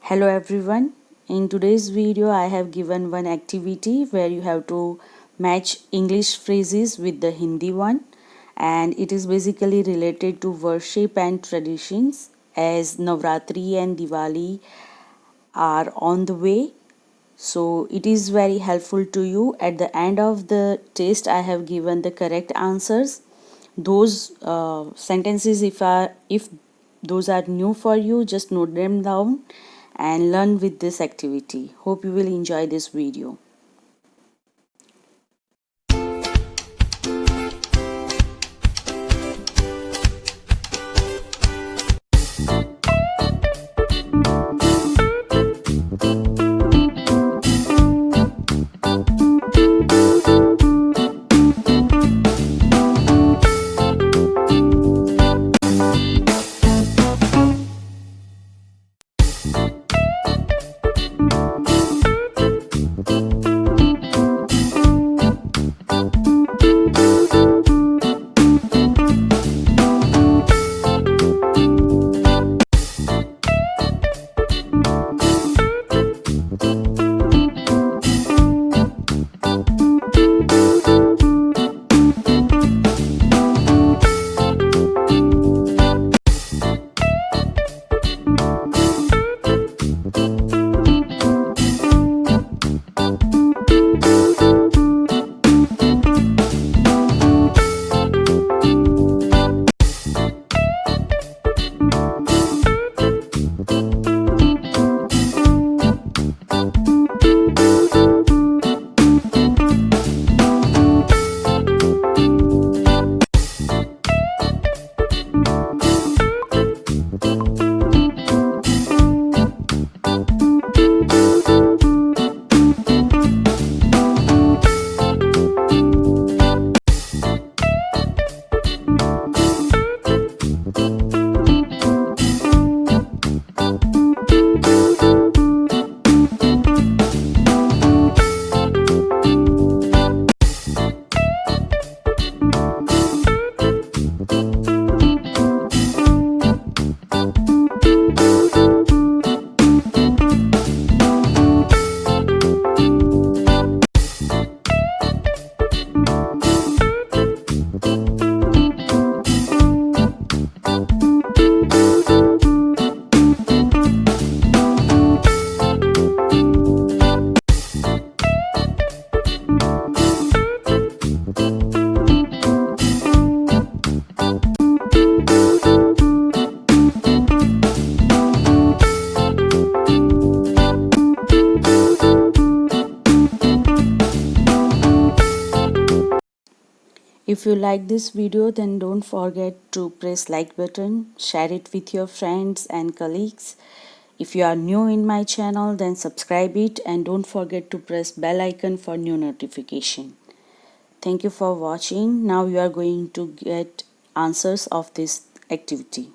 Hello everyone. In today's video I have given one activity where you have to match English phrases with the Hindi one, and it is basically related to worship and traditions as Navratri and Diwali are on the way. So it is very helpful to you. At the end of the test I have given the correct answers. Those sentences, if those are new for you, just note them down and learn with this activity. Hope you will enjoy this video. If you like this video, then don't forget to press like button, share it with your friends and colleagues. If you are new in my channel, then subscribe it and don't forget to press bell icon for new notification. Thank you for watching. Now you are going to get answers of this activity.